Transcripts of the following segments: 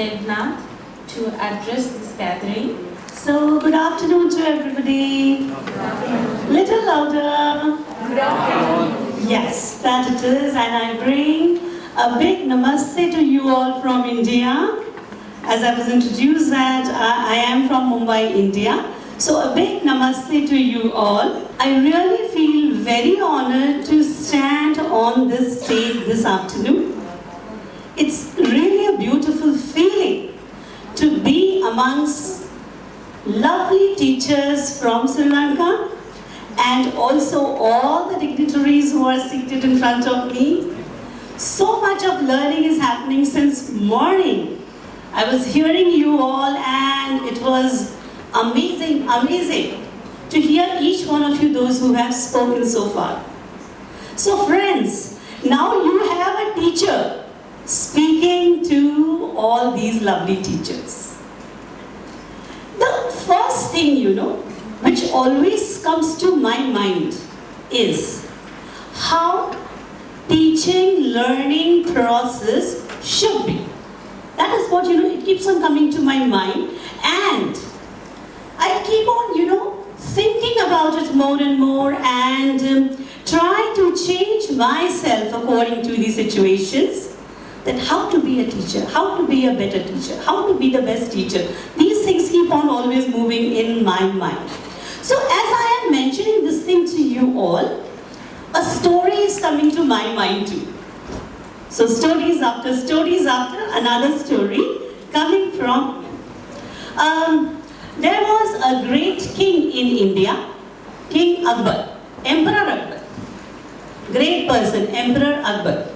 Debnath to address this gathering. So, good afternoon to everybody. Little louder. Good afternoon. Yes, that it is, and I bring a big namaste to you all from India. As I was introduced that I am from Mumbai, India. So a big namaste to you all. I really feel very honored to stand on this stage this afternoon. It's really a beautiful feeling to be amongst lovely teachers from Sri Lanka and also all the dignitaries who are seated in front of me. So much of learning is happening since morning. I was hearing you all and it was amazing to hear each one of you, those who have spoken so far. So friends, now you have a teacher speaking to all these lovely teachers. The first thing, which always comes to my mind is how teaching, learning process should be. That is what, it keeps on coming to my mind, and I keep on, thinking about it more and more and try to change myself according to these situations, that how to be a teacher, how to be a better teacher, how to be the best teacher. These things keep on always moving in my mind. So as I am mentioning this thing to you all, a story is coming to my mind too. So stories after another story coming from, there was a great king in India, King Akbar, Emperor Akbar, great person, Emperor Akbar.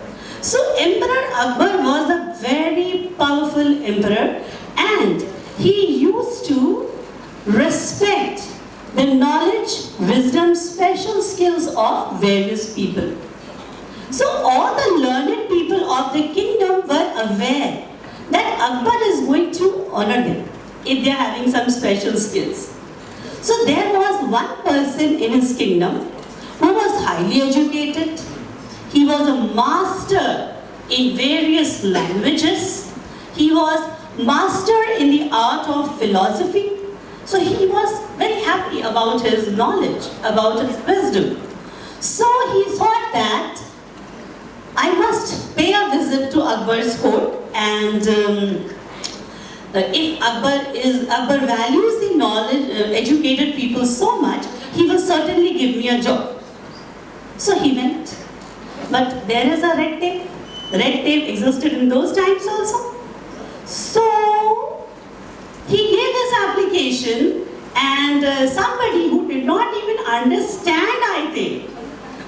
So Emperor Akbar was a very powerful emperor and he used to respect the knowledge, wisdom, special skills of various people. So all the learned people of the kingdom were aware that Akbar is going to honor them if they are having some special skills. So there was one person in his kingdom who was highly educated. He was a master in various languages. He was master in the art of philosophy. So he was very happy about his knowledge, about his wisdom. So he thought that I must pay a visit to Akbar's court, and if Akbar values the knowledge, educated people so much, he will certainly give me a job. So he went. But there is a red tape. Red tape existed in those times also. So he gave his application, and somebody who did not even understand, I think,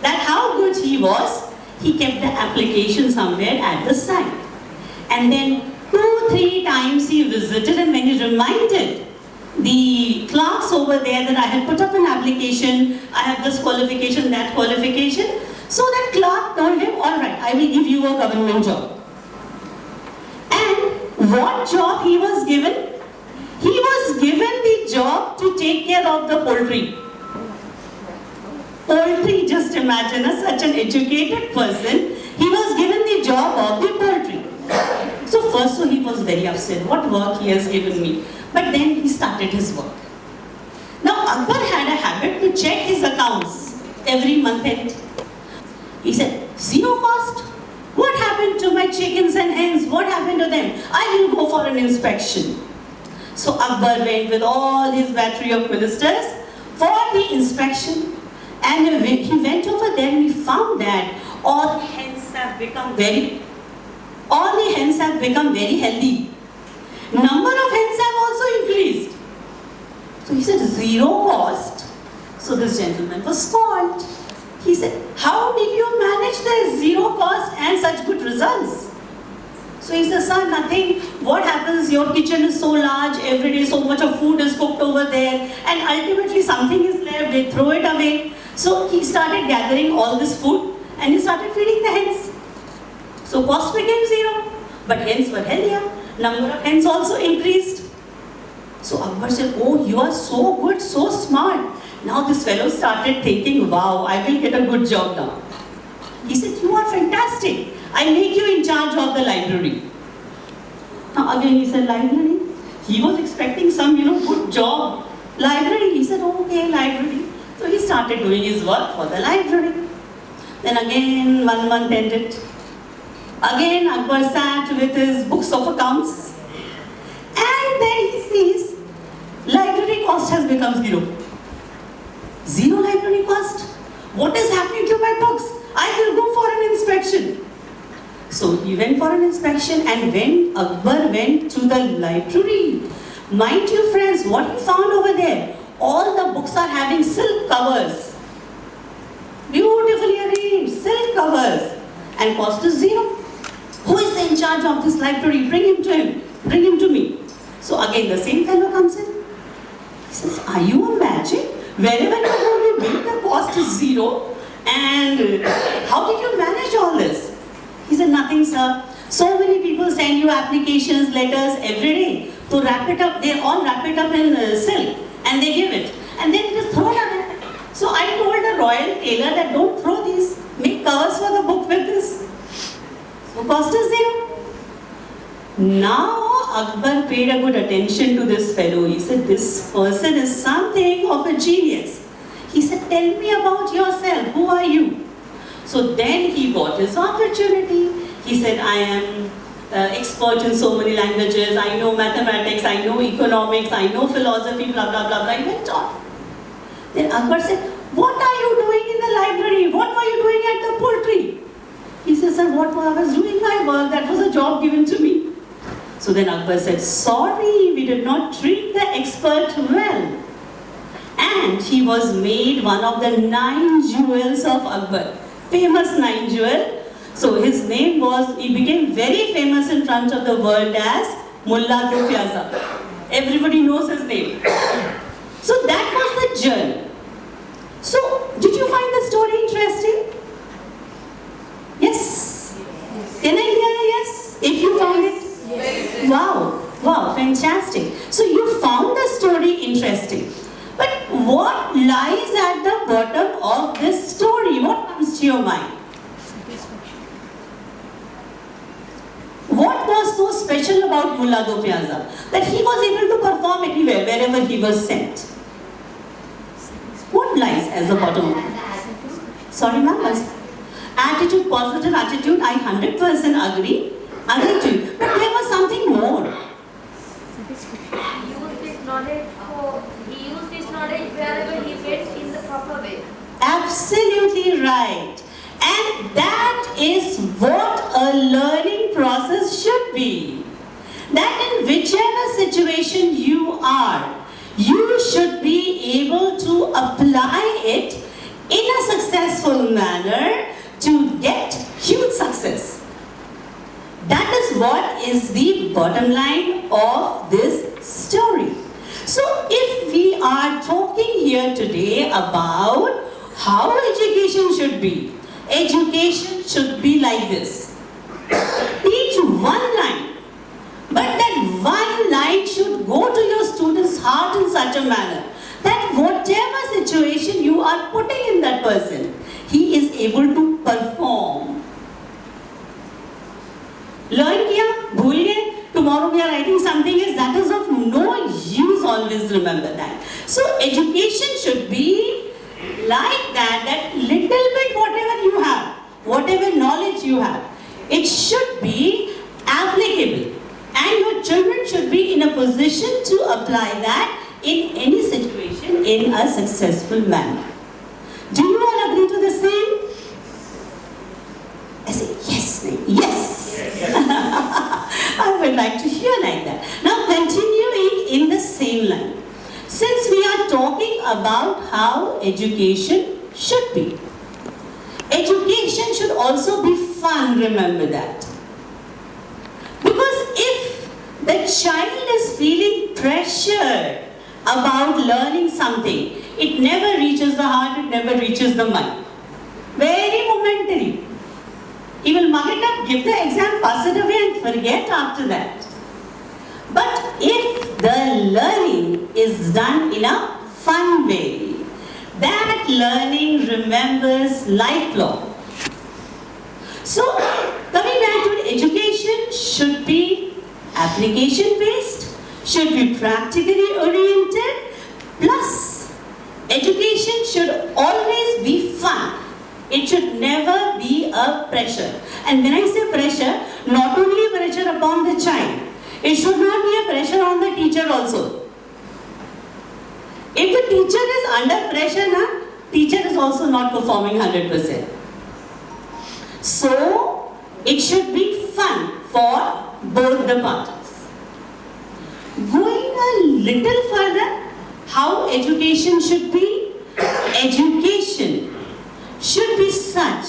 that how good he was, he kept the application somewhere at the side. And then 2-3 times he visited, and when he reminded the clerks over there that I had put up an application, I have this qualification, that qualification, so that clerk told him, all right, I will give you a government job. And what job he was given? He was given the job to take care of the poultry. Poultry, just imagine, such an educated person, he was given the job of the poultry. So first he was very upset, what work he has given me. But then he started his work. Now Akbar had a habit to check his accounts every month end. He said, 0 cost? What happened to my chickens and hens? What happened to them? I will go for an inspection. So Akbar went with all his battery of ministers for the inspection. And he went over there and he found that all the hens have become very healthy. Number of hens have also increased. So he said, 0 cost. So this gentleman was called. He said, how did you manage this 0 cost and such good results? So he said, sir, nothing. What happens, your kitchen is so large, every day so much of food is cooked over there, and ultimately something is left, they throw it away. So he started gathering all this food and he started feeding the hens. So cost became 0, but hens were healthier. Number of hens also increased. So Akbar said, oh, you are so good, so smart. Now this fellow started thinking, wow, I will get a good job now. He said, you are fantastic. I make you in charge of the library. Now Again he said, library. He was expecting some, good job. Library. He said, okay, library. So he started doing his work for the library. Then again, 1 month ended. Again, Akbar sat with his books of accounts. And then he sees, library cost has become 0. 0 library cost? What is happening to my books? I will go for an inspection. So he went for an inspection, and when Akbar went to the library, mind you friends, what he found over there? All the books are having silk covers. Beautifully arranged, silk covers. And cost is 0. Who is in charge of this library? Bring him to him. Bring him to me. So again the same fellow comes in. He says, are you a magic? Wherever you go, you make the cost is 0. And how did you manage all this? He said, nothing, sir. So many people send you applications, letters every day. To wrap it up, they all wrap it up in silk and they give it. And then it is thrown away. So I told the royal tailor that don't throw these. Make covers for the book with this. So cost is 0. Now Akbar paid a good attention to this fellow. He said, this person is something of a genius. He said, tell me about yourself. Who are you? So then he got his opportunity. He said, I am expert in so many languages. I know mathematics, I know economics, I know philosophy, blah, blah, blah, blah. He went on. Then Akbar said, what are you doing in the library? What were you doing at the poultry? He said, sir, what I was doing my work. That was a job given to me. So then Akbar said, sorry, we did not treat the expert well. And he was made one of the 9 jewels of Akbar. Famous 9 jewel. So his name was, he became very famous in front of the world as Mullah Do Pyaza. Everybody knows his name. So that was the journey. So, did you find the story interesting? Yes? Can I hear a yes? If you found it? Yes. Wow, fantastic. So you found the story interesting. But what lies at the bottom of this story? What comes to your mind? What was so special about Mullah Do Pyaza? That he was able to perform anywhere, wherever he was sent. What lies at the bottom of it? Sorry ma'am? Attitude, positive attitude, I 100% agree to you. But there was something more. He used this knowledge wherever he went in the proper way. Absolutely right. And that is what a learning process should be. That in whichever situation you are, you should be able to apply it in a successful manner to get huge success. That is what is the bottom line of this story. So if we are talking here today about how education should be like this. Teach one line, but that one line should go to your student's heart in such a manner that whatever situation you are putting in that person, he is able to perform. Learn kiya, bhul gaye, tomorrow we are writing something else, that is of no use, always remember that. So education should be like that little bit whatever you have, whatever knowledge you have, it should be applicable. And your children should be in a position to apply that in any situation in a successful manner. Do you all agree to the same? I say yes, yes. I would like to hear like that. Now continuing in the same line. Since we are talking about how education should be, education should also be fun, remember that. Because if the child is feeling pressured about learning something, it never reaches the heart, it never reaches the mind. Very momentary. He will mug it up, give the exam, pass it away and forget after that. But if the learning is done in a fun way, that learning remembers lifelong. So, coming back to it, education should be application based, should be practically oriented, plus education should always be fun. It should never be a pressure. And when I say pressure, not only pressure upon the child, it should not be a pressure on the teacher also. If the teacher is under pressure, teacher is also not performing 100%. So, it should be fun for both the parties. Going a little further, how education should be? Education should be such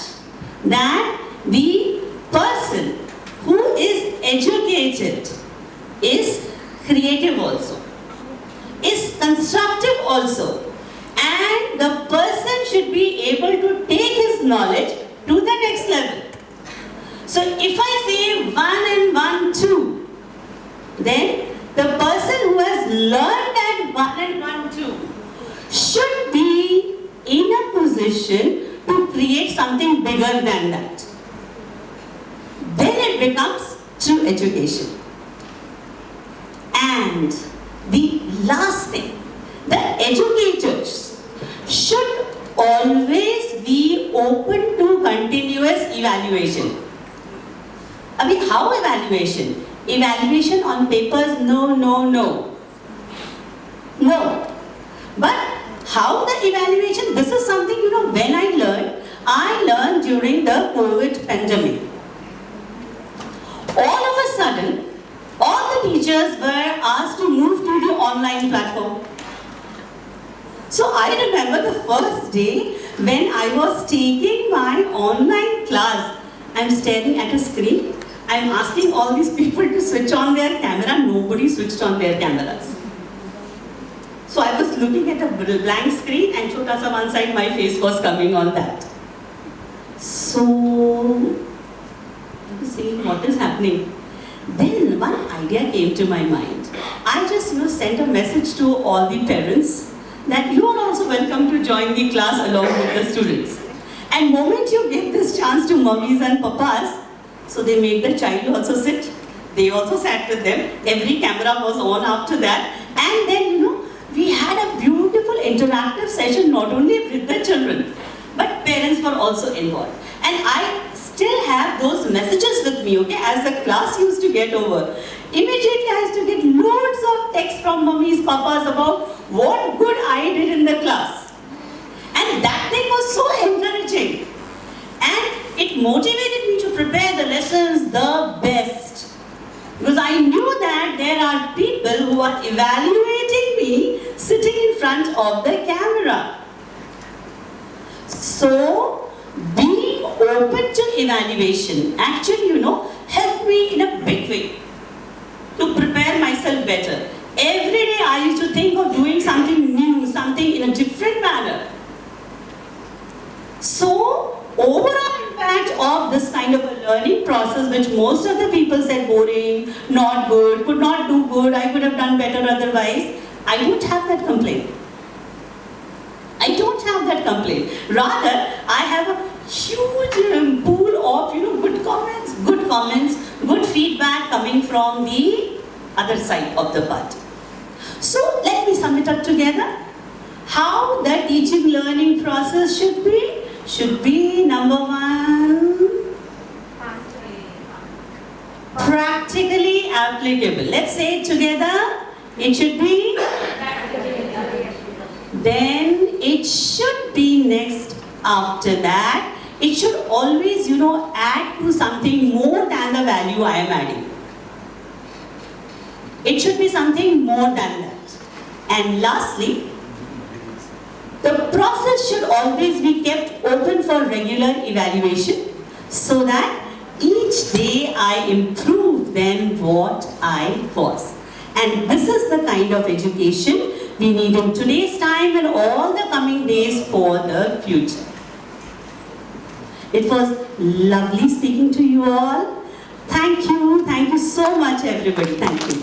that the person who is educated is creative also, is constructive also, and the person should be able to take his knowledge to the next level. So if I say 1 and 1, 2, then the person who has learned that 1 and 1, 2 should be in a position to create something bigger than that. Then it becomes true education. And the last thing, the educators should always be open to continuous evaluation. I mean, how evaluation? Evaluation on papers? No, no, no. No. But how the evaluation? This is something, when I learned during the COVID pandemic. All of a sudden, all the teachers were asked to move to the online platform. So I remember the first day when I was taking my online class. I'm staring at a screen. I'm asking all these people to switch on their camera. Nobody switched on their cameras. So I was looking at a blank screen and chota sa one side my face was coming on that. So I was saying, what is happening? Then one idea came to my mind. I just sent a message to all the parents that you are also welcome to join the class along with the students. And moment you give this chance to mummies and papas, so they made the child also sit. They also sat with them. Every camera was on after that. And then, we had a beautiful interactive session not only with the children, but parents were also involved. And I still have those messages with me, okay, as the class used to get over. Immediately I used to get loads of texts from mummies, papas about what good I did in the class. And that thing was so encouraging. And it motivated me to prepare the lessons the best. Because I knew that there are people who are evaluating me sitting in front of the camera. So, being open to evaluation actually, helped me in a big way to prepare myself better. Every day I used to think of doing something new, something in a different manner. So, overall impact of this kind of a learning process, which most of the people said boring, not good, could not do good, I could have done better otherwise, I don't have that complaint. I don't have that complaint. Rather, I have a huge pool of good comments, good feedback coming from the other side of the party. So let me sum it up together. How the teaching learning process should be? Should be number 1, practically applicable. Let's say it together. It should be. Then it should be next after that. It should always, add to something more than the value I am adding. It should be something more than that. And lastly, the process should always be kept open for regular evaluation so that each day I improve than what I was. And this is the kind of education we need in today's time and all the coming days for the future. It was lovely speaking to you all. Thank you so much everybody. Thank you.